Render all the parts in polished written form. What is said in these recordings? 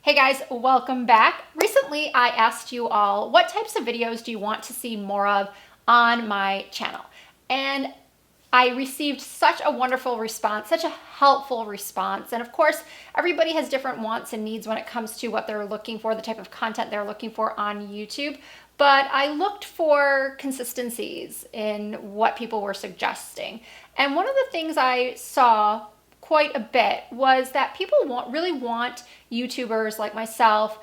Hey guys, welcome back. Recently, I asked you all what types of videos do you want to see more of on my channel? And I received such a wonderful response, such a helpful response. And of course, everybody has different wants and needs when it comes to what they're looking for, the type of content they're looking for on YouTube. But I looked for consistencies in what people were suggesting. And one of the things I saw quite a bit was that people really want YouTubers like myself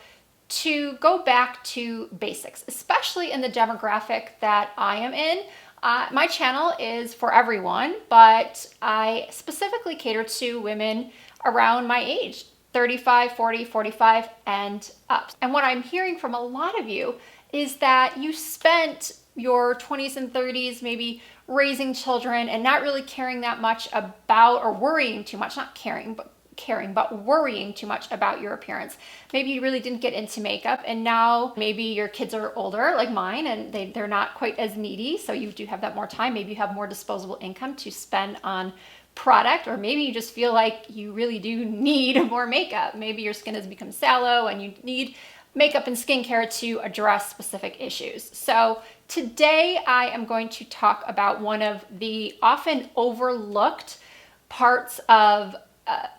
to go back to basics, especially in the demographic that I am in. My channel is for everyone, but I specifically cater to women around my age, 35, 40, 45, and up. And what I'm hearing from a lot of you is that you spent your 20s and 30s maybe raising children and not really caring that much about, or worrying too much, not caring, but worrying too much about your appearance. Maybe you really didn't get into makeup, and now maybe your kids are older like mine and they're not quite as needy, so you do have that more time. Maybe you have more disposable income to spend on product, or maybe you just feel like you really do need more makeup. Maybe your skin has become sallow and you need makeup and skincare to address specific issues. So today I am going to talk about one of the often overlooked parts of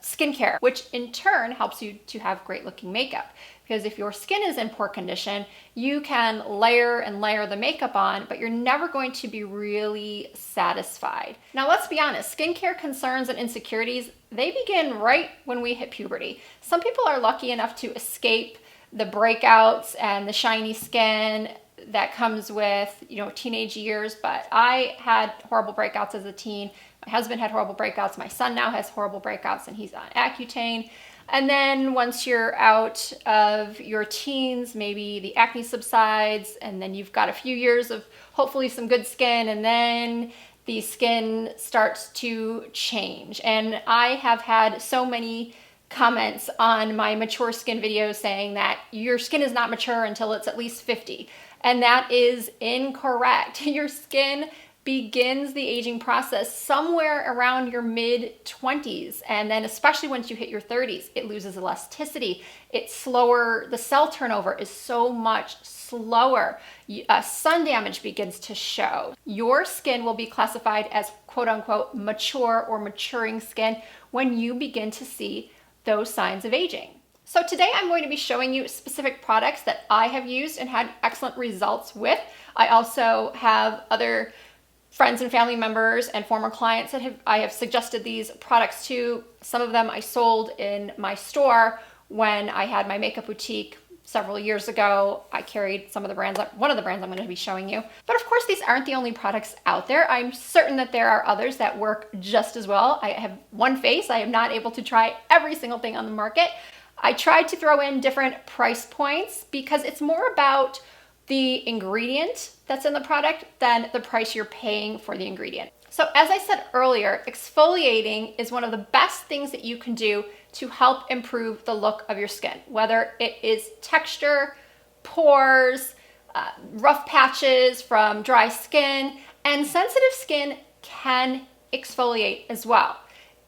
skincare, which in turn helps you to have great looking makeup. Because if your skin is in poor condition, you can layer and layer the makeup on, but you're never going to be really satisfied. Now, let's be honest, skincare concerns and insecurities, they begin right when we hit puberty. Some people are lucky enough to escape the breakouts and the shiny skin that comes with, teenage years, but I had horrible breakouts as a teen. My husband had horrible breakouts. My son now has horrible breakouts and he's on Accutane. And then once you're out of your teens, maybe the acne subsides, and then you've got a few years of hopefully some good skin, and then the skin starts to change. And I have had so many comments on my mature skin videos saying that your skin is not mature until it's at least 50. And that is incorrect. Your skin begins the aging process somewhere around your mid-20s. And then especially once you hit your 30s, it loses elasticity. It's slower. The cell turnover is so much slower. Sun damage begins to show. Your skin will be classified as quote unquote mature or maturing skin when you begin to see those signs of aging. So today I'm going to be showing you specific products that I have used and had excellent results with. I also have other friends and family members and former clients that I have suggested these products to. Some of them I sold in my store when I had my makeup boutique several years ago. I carried some of the brands, one of the brands I'm going to be showing you. But of course, these aren't the only products out there. I'm certain that there are others that work just as well. I have one face. I am not able to try every single thing on the market. I tried to throw in different price points because it's more about the ingredient that's in the product than the price you're paying for the ingredient. So as I said earlier, exfoliating is one of the best things that you can do to help improve the look of your skin, whether it is texture, pores, rough patches from dry skin, and sensitive skin can exfoliate as well.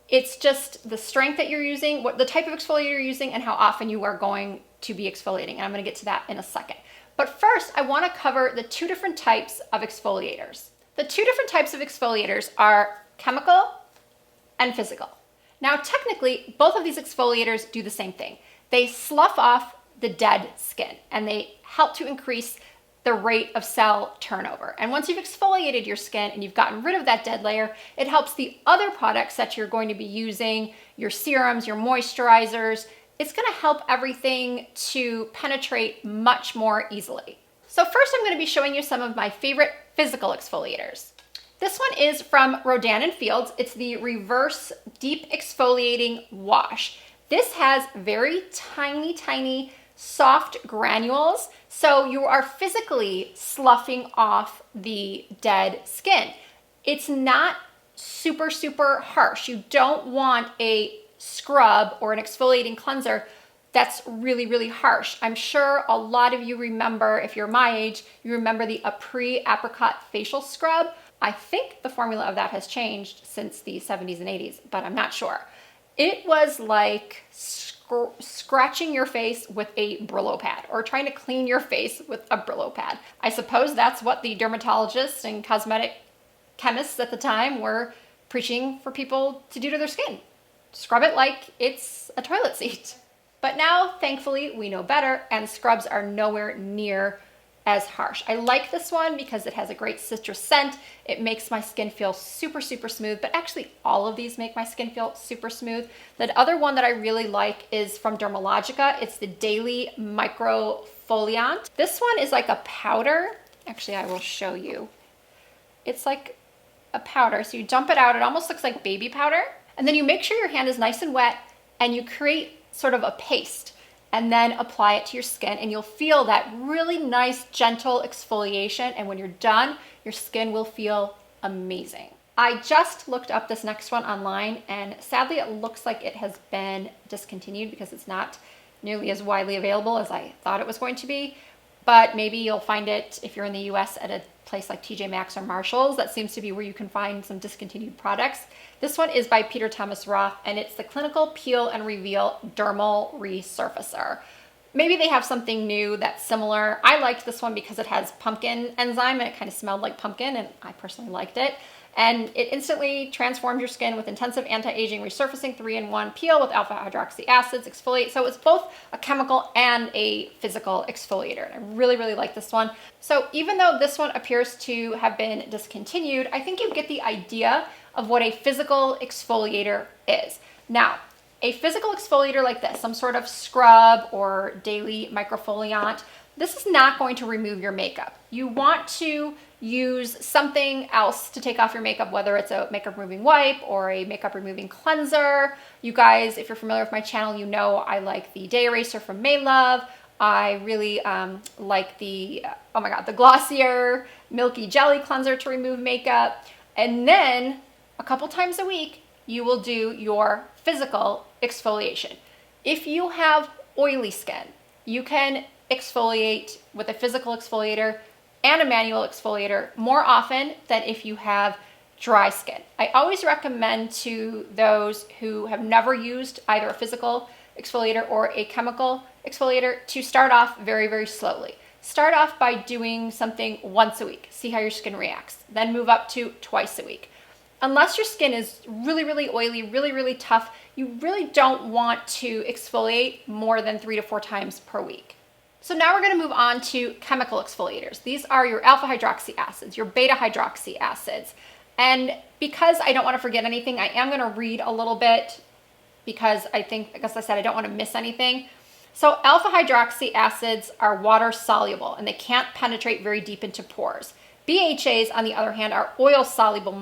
It's just the strength that you're using, what the type of exfoliator you're using, and how often you are going to be exfoliating. And I'm going to get to that in a second. But first, I want to cover the two different types of exfoliators. The two different types of exfoliators are chemical and physical. Now, technically, both of these exfoliators do the same thing. They slough off the dead skin and they help to increase the rate of cell turnover. And once you've exfoliated your skin and you've gotten rid of that dead layer, it helps the other products that you're going to be using, your serums, your moisturizers, it's going to help everything to penetrate much more easily. So first, I'm going to be showing you some of my favorite physical exfoliators. This one is from Rodan & Fields. It's the Reverse Deep Exfoliating Wash. This has very tiny, tiny, soft granules, so you are physically sloughing off the dead skin. It's not super, super harsh. You don't want a scrub or an exfoliating cleanser that's really, really harsh. I'm sure a lot of you remember, if you're my age, you remember the Apricot facial scrub. I think the formula of that has changed since the 70s and 80s, but I'm not sure. It was like scratching your face with a Brillo pad or trying to clean your face with a Brillo pad. I suppose that's what the dermatologists and cosmetic chemists at the time were preaching for people to do to their skin. Scrub it like it's a toilet seat. But now, thankfully, we know better, and scrubs are nowhere near as harsh. I like this one because it has a great citrus scent. It makes my skin feel super, super smooth, but actually all of these make my skin feel super smooth. The other one that I really like is from Dermalogica. It's the Daily Microfoliant. This one is like a powder. Actually, I will show you. It's like a powder. So you dump it out. It almost looks like baby powder. And then you make sure your hand is nice and wet, and you create sort of a paste, and then apply it to your skin, and you'll feel that really nice, gentle exfoliation. And when you're done, your skin will feel amazing. I just looked up this next one online, and sadly it looks like it has been discontinued because it's not nearly as widely available as I thought it was going to be. But maybe you'll find it if you're in the US at a place like TJ Maxx or Marshall's. That seems to be where you can find some discontinued products. This one is by Peter Thomas Roth, and it's the Clinical Peel and Reveal Dermal Resurfacer. Maybe they have something new that's similar. I liked this one because it has pumpkin enzyme, and it kind of smelled like pumpkin, and I personally liked it. And it instantly transforms your skin with intensive anti-aging resurfacing 3-in-1 peel with alpha hydroxy acids, exfoliate. So it's both a chemical and a physical exfoliator. And I really, really like this one. So even though this one appears to have been discontinued, I think you get the idea of what a physical exfoliator is. Now, a physical exfoliator like this, some sort of scrub or daily microfoliant, this is not going to remove your makeup. You want to use something else to take off your makeup, whether it's a makeup removing wipe or a makeup removing cleanser. You guys, if you're familiar with my channel, you know I like the Day Eraser from Maelove. I really like the, oh my God, the Glossier Milky Jelly Cleanser to remove makeup. And then a couple times a week, you will do your physical exfoliation. If you have oily skin, you can exfoliate with a physical exfoliator and a manual exfoliator more often than if you have dry skin. I always recommend to those who have never used either a physical exfoliator or a chemical exfoliator to start off very, very slowly. Start off by doing something once a week. See how your skin reacts. Then move up to twice a week. Unless your skin is really, really oily, really, really tough, you really don't want to exfoliate more than 3 to 4 times per week. So now we're going to move on to chemical exfoliators. These are your alpha hydroxy acids, your beta hydroxy acids. And because I don't want to forget anything, I am going to read a little bit because I think, as I said, I don't want to miss anything. So alpha hydroxy acids are water soluble and they can't penetrate very deep into pores. BHAs, on the other hand, are oil soluble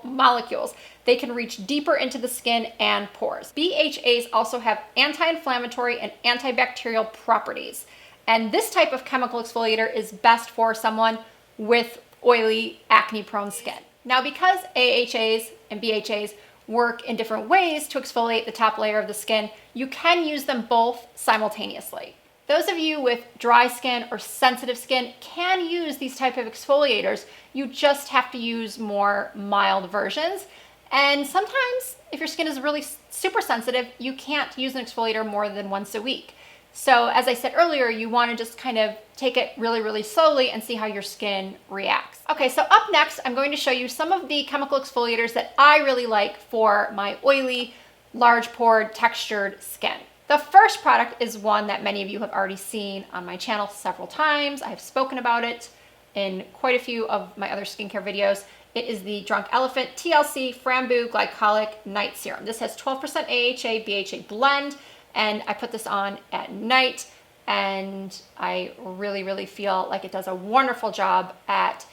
molecules. They can reach deeper into the skin and pores. BHAs also have anti-inflammatory and antibacterial properties. And this type of chemical exfoliator is best for someone with oily, acne-prone skin. Now, because AHAs and BHAs work in different ways to exfoliate the top layer of the skin, you can use them both simultaneously. Those of you with dry skin or sensitive skin can use these type of exfoliators. You just have to use more mild versions. And sometimes if your skin is really super sensitive, you can't use an exfoliator more than once a week. So as I said earlier, you want to just kind of take it really, really slowly and see how your skin reacts. Okay, so up next, I'm going to show you some of the chemical exfoliators that I really like for my oily, large pored, textured skin. The first product is one that many of you have already seen on my channel several times. I've spoken about it in quite a few of my other skincare videos. It is the Drunk Elephant T.L.C. Framboos Glycolic Night Serum. This has 12% AHA, BHA blend, and I put this on at night, and I really, really feel like it does a wonderful job at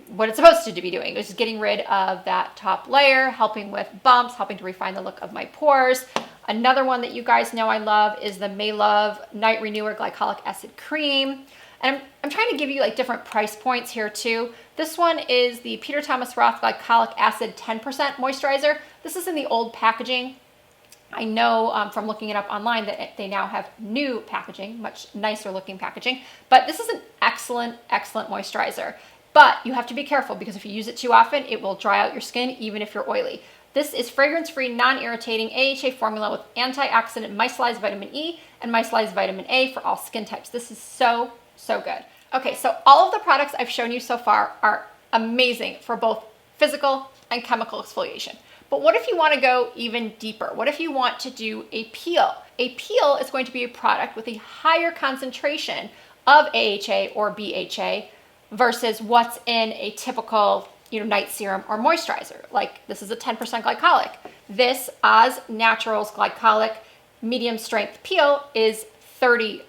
what it's supposed to be doing, which is getting rid of that top layer, helping with bumps, helping to refine the look of my pores. Another one that you guys know I love is the Maelove Night Renewer Glycolic Acid Cream. And I'm trying to give you like different price points here too. This one is the Peter Thomas Roth Glycolic Acid 10% Moisturizer. This is in the old packaging. I know from looking it up online that they now have new packaging, much nicer looking packaging. But this is an excellent, excellent moisturizer. But you have to be careful because if you use it too often, it will dry out your skin even if you're oily. This is fragrance-free, non-irritating AHA formula with antioxidant micellized vitamin E and micellized vitamin A for all skin types. This is so, so good. Okay, so all of the products I've shown you so far are amazing for both physical and chemical exfoliation. But what if you want to go even deeper? What if you want to do a peel? A peel is going to be a product with a higher concentration of AHA or BHA versus what's in a typical night serum or moisturizer. Like this is a 10% glycolic. This Oz Naturals Glycolic medium strength peel is 30%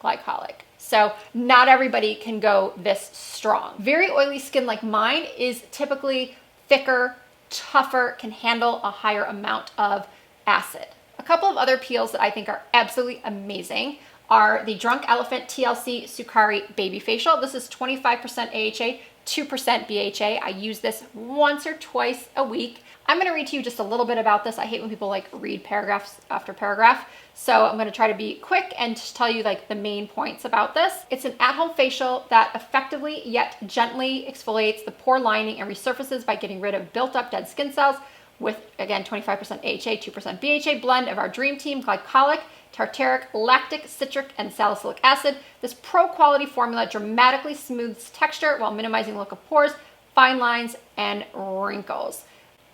glycolic. So not everybody can go this strong. Very oily skin like mine is typically thicker, tougher, can handle a higher amount of acid. A couple of other peels that I think are absolutely amazing are the Drunk Elephant T.L.C. Sukari Babyfacial. This is 25% AHA, 2% BHA. I use this once or twice a week. I'm going to read to you just a little bit about this. I hate when people like read paragraphs after paragraph. So I'm going to try to be quick and just tell you like the main points about this. It's an at-home facial that effectively yet gently exfoliates the pore lining and resurfaces by getting rid of built up dead skin cells with, again, 25% AHA, 2% BHA blend of our dream team, Glycolic, tartaric, lactic, citric, and salicylic acid. This pro-quality formula dramatically smooths texture while minimizing look of pores, fine lines, and wrinkles.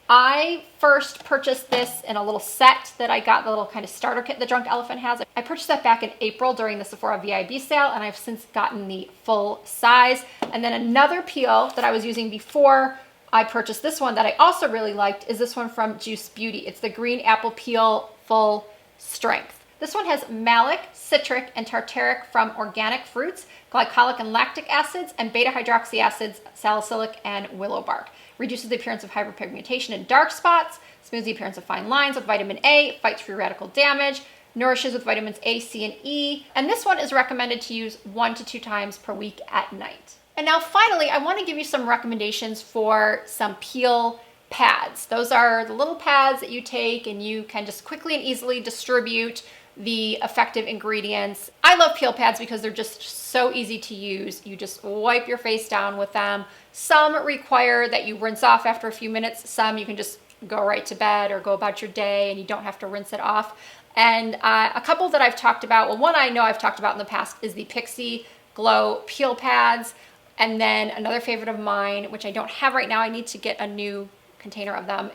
I first purchased this in a little set that I got, the little kind of starter kit the Drunk Elephant has. I purchased that back in April during the Sephora VIB sale, and I've since gotten the full size. And then another peel that I was using before I purchased this one that I also really liked is this one from Juice Beauty. It's the Green Apple Peel Full Strength. This one has malic, citric, and tartaric from organic fruits, glycolic and lactic acids, and beta-hydroxy acids, salicylic, and willow bark. Reduces the appearance of hyperpigmentation and dark spots, smooths the appearance of fine lines with vitamin A, fights free radical damage, nourishes with vitamins A, C, and E. And this one is recommended to use 1 to 2 times per week at night. And now finally, I want to give you some recommendations for some peel pads. Those are the little pads that you take and you can just quickly and easily distribute the effective ingredients. I love peel pads because they're just so easy to use. You just wipe your face down with them. Some require that you rinse off after a few minutes. Some you can just go right to bed or go about your day and you don't have to rinse it off. And a couple that I've talked about, well, one I know I've talked about in the past is the Pixi Glow Peel Pads. And then another favorite of mine, which I don't have right now, I need to get a new container of them,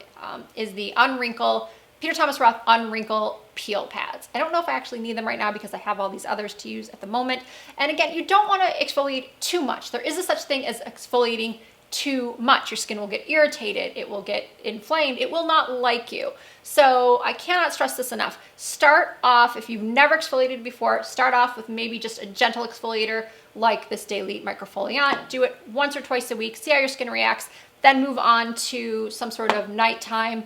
is the Unwrinkle, Peter Thomas Roth Unwrinkle Peel Pads. I don't know if I actually need them right now because I have all these others to use at the moment. And again, you don't want to exfoliate too much. There is a such thing as exfoliating too much. Your skin will get irritated, it will get inflamed, it will not like you. So I cannot stress this enough. Start off, if you've never exfoliated before, start off with maybe just a gentle exfoliator like this daily Microfoliant. Do it once or twice a week, see how your skin reacts, then move on to some sort of nighttime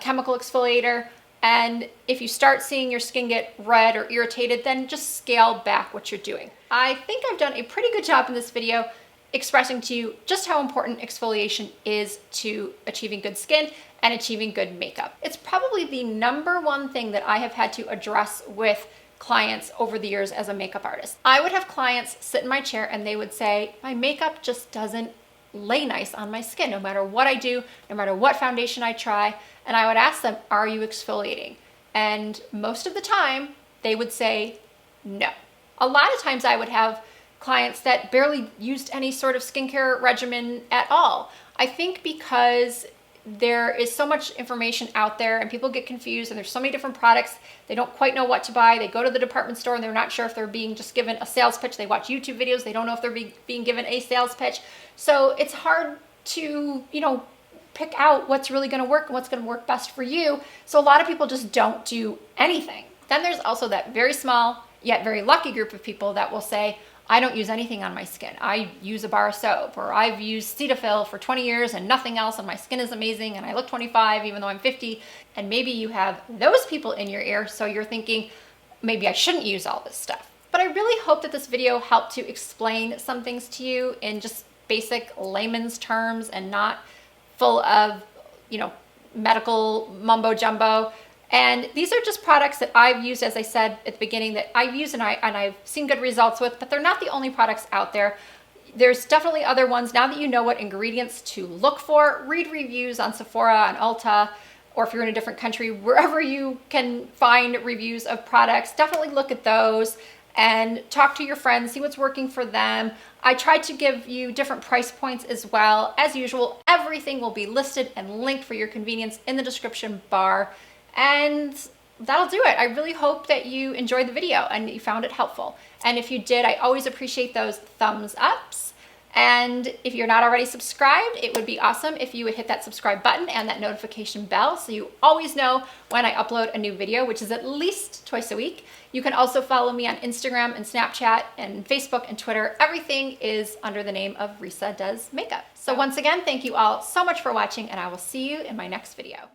chemical exfoliator. And if you start seeing your skin get red or irritated, then just scale back what you're doing. I think I've done a pretty good job in this video expressing to you just how important exfoliation is to achieving good skin and achieving good makeup. It's probably the #1 thing that I have had to address with clients over the years as a makeup artist. I would have clients sit in my chair and they would say, my makeup just doesn't lay nice on my skin, no matter what I do, no matter what foundation I try. And I would ask them, are you exfoliating? And most of the time they would say no. A lot of times I would have clients that barely used any sort of skincare regimen at all. I think because there is so much information out there and people get confused and there's so many different products, they don't quite know what to buy. They go to the department store and they're not sure if they're being just given a sales pitch. They watch YouTube videos, they don't know if they're being given a sales pitch. So it's hard to, pick out what's really gonna work and what's gonna work best for you. So a lot of people just don't do anything. Then there's also that very small yet very lucky group of people that will say, I don't use anything on my skin. I use a bar of soap, or I've used Cetaphil for 20 years and nothing else, and my skin is amazing, and I look 25 even though I'm 50. And maybe you have those people in your ear, so you're thinking, maybe I shouldn't use all this stuff. But I really hope that this video helped to explain some things to you in just basic layman's terms and not full of, medical mumbo jumbo. And these are just products that I've used, as I said at the beginning, that I've used and I've seen good results with, but they're not the only products out there. There's definitely other ones. Now that you know what ingredients to look for, read reviews on Sephora, on Ulta, or if you're in a different country, wherever you can find reviews of products, definitely look at those and talk to your friends, see what's working for them. I tried to give you different price points as well. As usual, everything will be listed and linked for your convenience in the description bar. And that'll do it. I really hope that you enjoyed the video and you found it helpful. And if you did, I always appreciate those thumbs ups. And if you're not already subscribed, it would be awesome if you would hit that subscribe button and that notification bell so you always know when I upload a new video, which is at least twice a week. You can also follow me on Instagram and Snapchat and Facebook and Twitter. Everything is under the name of Risa Does Makeup. So once again, thank you all so much for watching, and I will see you in my next video.